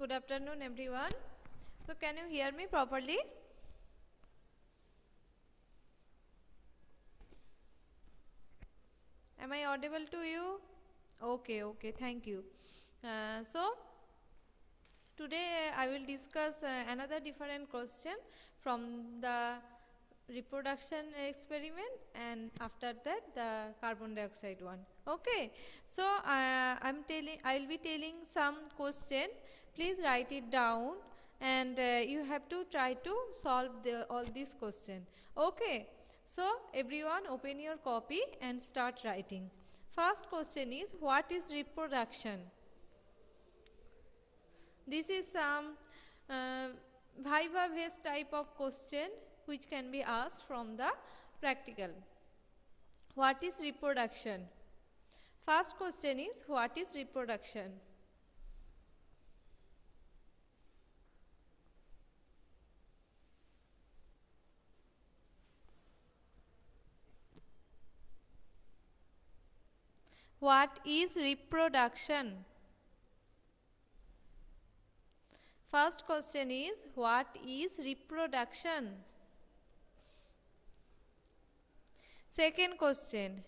Good afternoon, everyone. So, can you hear me properly? Am I audible to you? Okay, thank you. Today I will discuss another different question from the reproduction experiment, and after that the carbon dioxide one. Okay, so I will be telling some question. Please write it down, and you have to try to solve all these question. Okay, so everyone open your copy and start writing. First question is, what is reproduction? This is some viva based type of question which can be asked from the practical. What is reproduction? First question is, what is reproduction? What is reproduction? First question is, what is reproduction? Second question,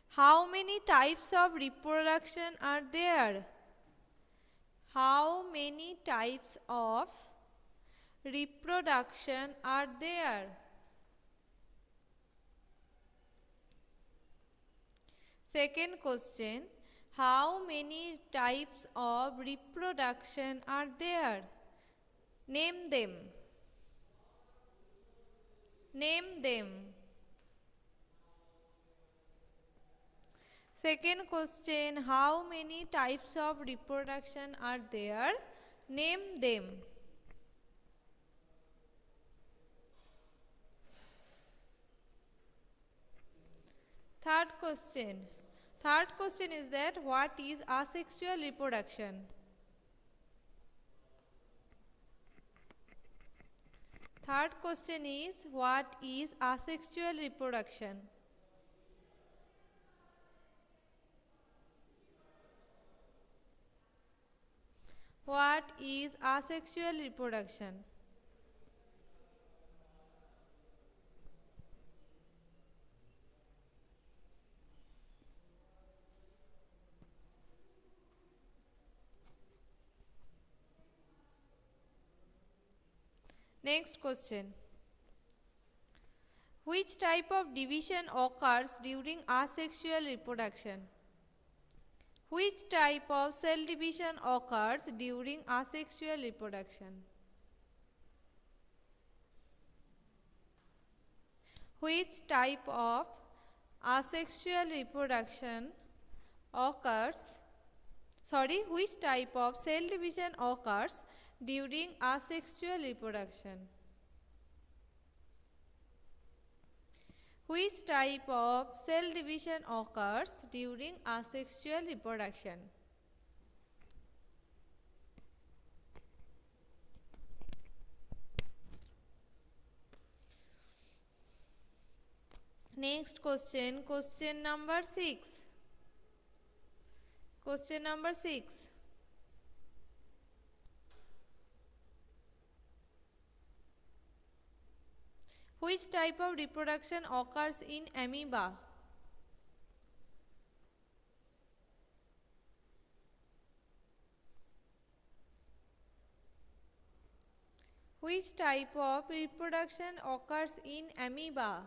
how many types of reproduction are there? How many types of reproduction are there? Second question, how many types of reproduction are there? Name them. Name them. Second question, how many types of reproduction are there? Name them. Third question. Third question is that, what is asexual reproduction? Third question is, what is asexual reproduction? What is asexual reproduction? Next question. Which type of division occurs during asexual reproduction? Which type of cell division occurs during asexual reproduction? Which type of asexual reproduction occurs, which type of cell division occurs during asexual reproduction? Which type of cell division occurs during asexual reproduction? Next question, question number 6. Question number 6. Which type of reproduction occurs in amoeba? Which type of reproduction occurs in amoeba?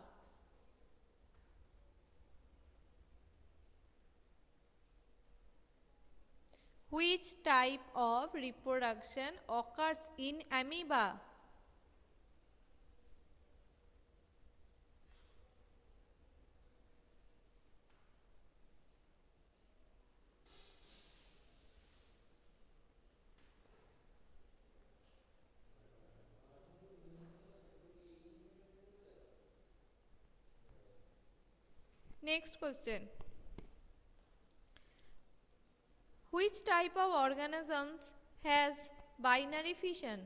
Which type of reproduction occurs in amoeba? Next question. Which type of organisms has binary fission?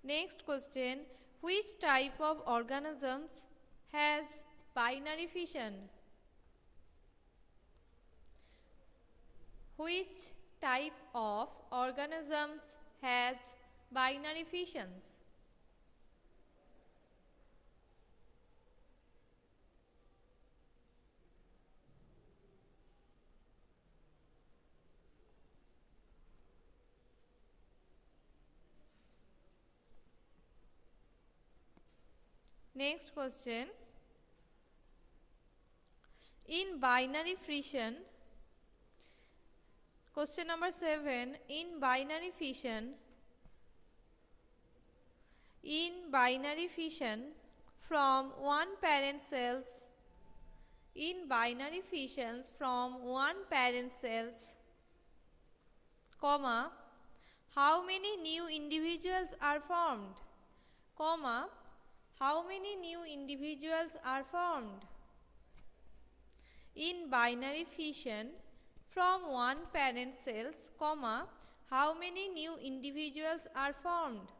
Next question. Which type of organisms has binary fission? Which type of organisms has binary fissions? Next question. In binary fission, question number 7, in binary fission, from one parent cells, in binary fissions from one parent cells, comma, how many new individuals are formed, comma, how many new individuals are formed? In binary fission from one parent cells, comma, how many new individuals are formed?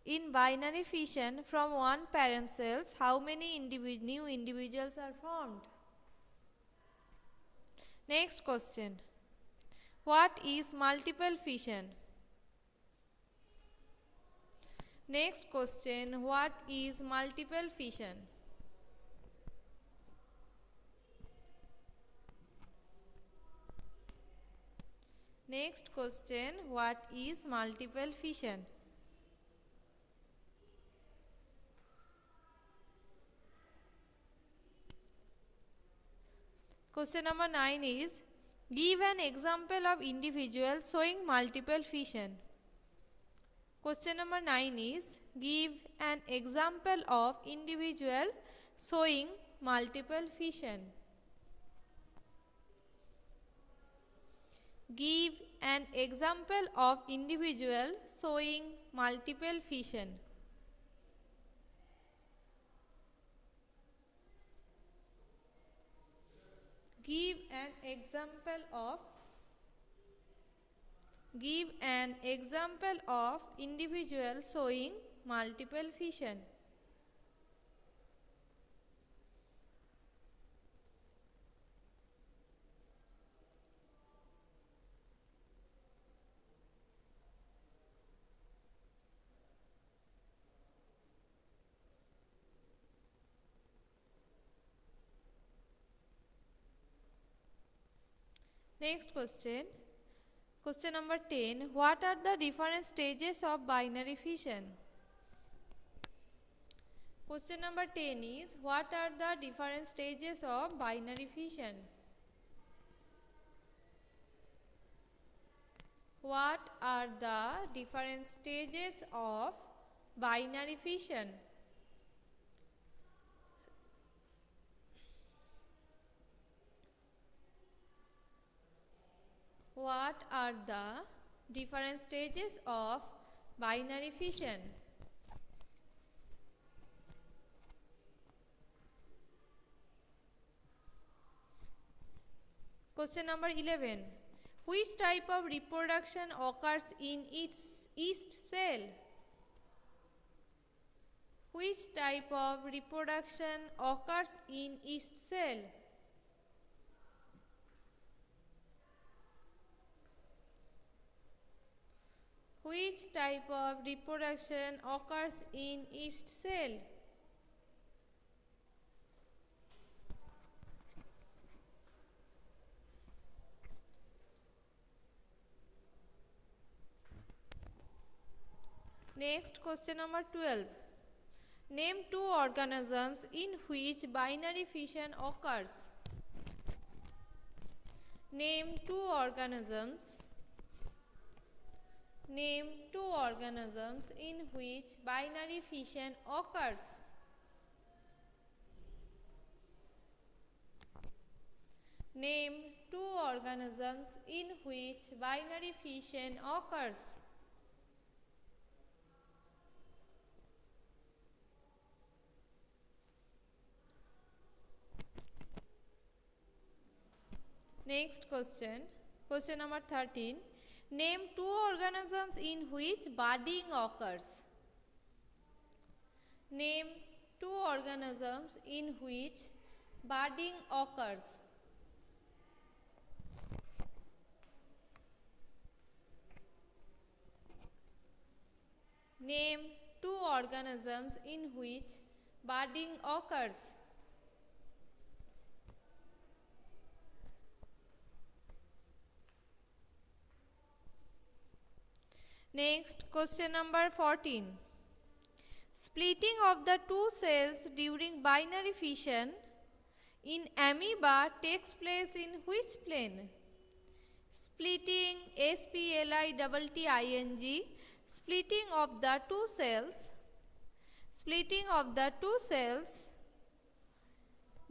In binary fission from one parent cells, how many new individuals are formed? Next question. What is multiple fission? Next question. What is multiple fission? Next question. What is multiple fission? Question number 9 is, give an example of individual showing multiple fission. Question number 9 is, give an example of individual showing multiple fission. Give an example of individual showing multiple fission. Give an example of individual showing multiple fission. Next question. Question number 10. What are the different stages of binary fission? Question number 10 is, what are the different stages of binary fission? What are the different stages of binary fission? What are the different stages of binary fission? Question number 11. Which type of reproduction occurs in its yeast cell? Which type of reproduction occurs in yeast cell? Which type of reproduction occurs in yeast cell? Next, question number 12. Name two organisms in which binary fission occurs. Name two organisms. Name two organisms in which binary fission occurs. Name two organisms in which binary fission occurs. Next question, question number 13. Name two organisms in which budding occurs. Name two organisms in which budding occurs. Name two organisms in which budding occurs. Next, question number 14. Splitting of the two cells during binary fission in amoeba takes place in which plane? Splitting, S-P-L-I-T-T-I-N-G, splitting of the two cells,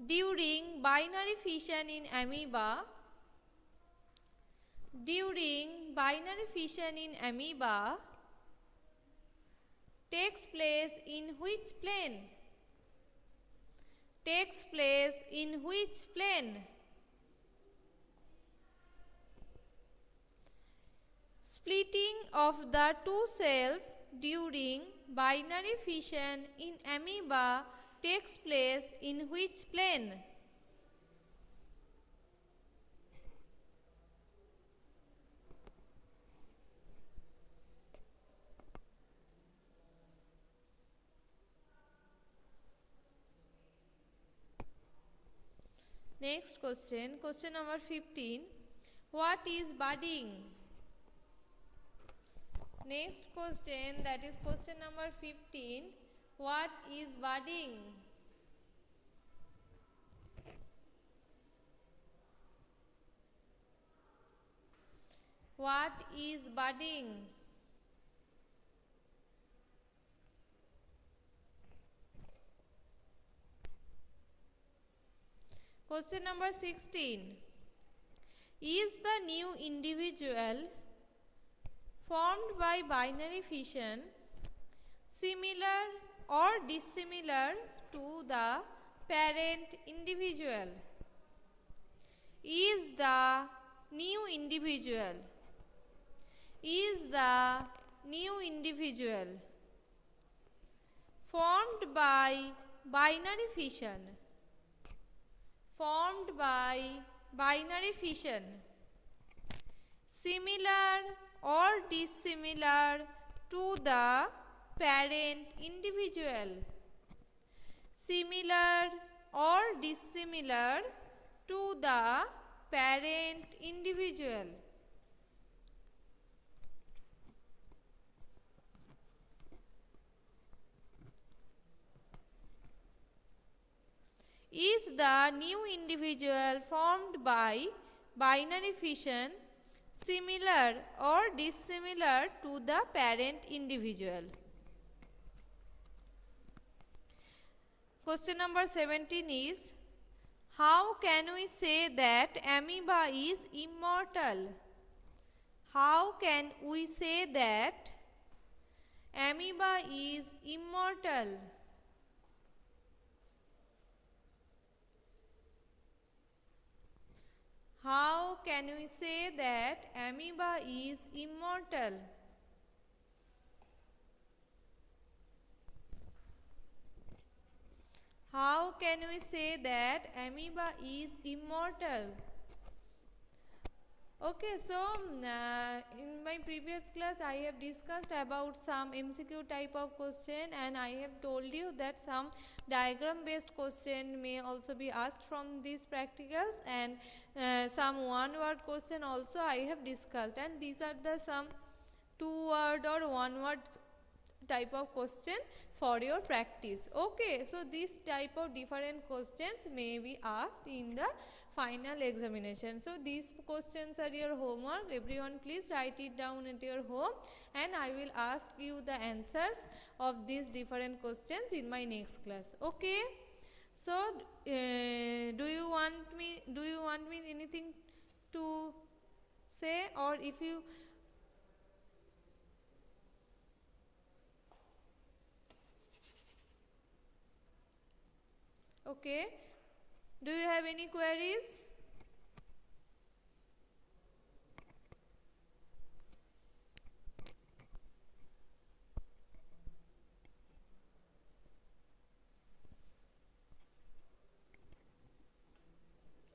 during binary fission in amoeba, takes place in which plane? Splitting of the two cells during binary fission in amoeba takes place in which plane? Next question, question number 15. What is budding? Next question, that is question number 15. What is budding? What is budding? Question number 16. Is the new individual formed by binary fission similar or dissimilar to the parent individual? Is the new individual formed by binary fission similar or dissimilar to the parent individual? Similar or dissimilar to the parent individual? Is the new individual formed by binary fission similar or dissimilar to the parent individual? Question number 17 is, how can we say that amoeba is immortal? How can we say that amoeba is immortal? How can we say that amoeba is immortal? How can we say that amoeba is immortal? Okay, so in my previous class I have discussed about some MCQ type of question, and I have told you that some diagram based question may also be asked from these practicals, and some one word question also I have discussed, and these are the some two word or one word type of question for your practice. Okay, so this type of different questions may be asked in the final examination. So these questions are your homework. Everyone please write it down at your home, and I will ask you the answers of these different questions in my next class. Okay, so do you want me anything to say, or if you okay, do you have any queries?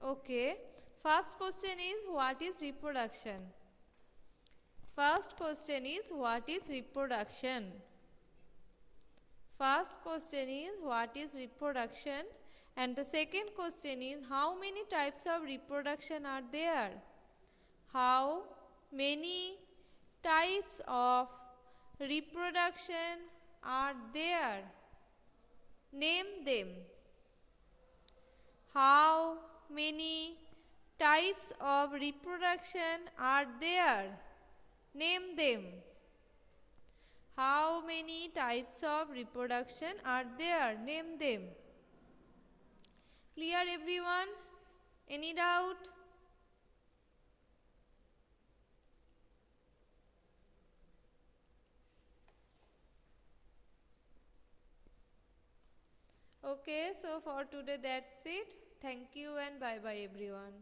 Okay, first question is what is reproduction? First question is what is reproduction? First question is what is reproduction, and the second question is how many types of reproduction are there? How many types of reproduction are there? Name them. How many types of reproduction are there? Name them. How many types of reproduction are there? Name them. Clear everyone? Any doubt? Okay, so for today that's it. Thank you and bye bye everyone.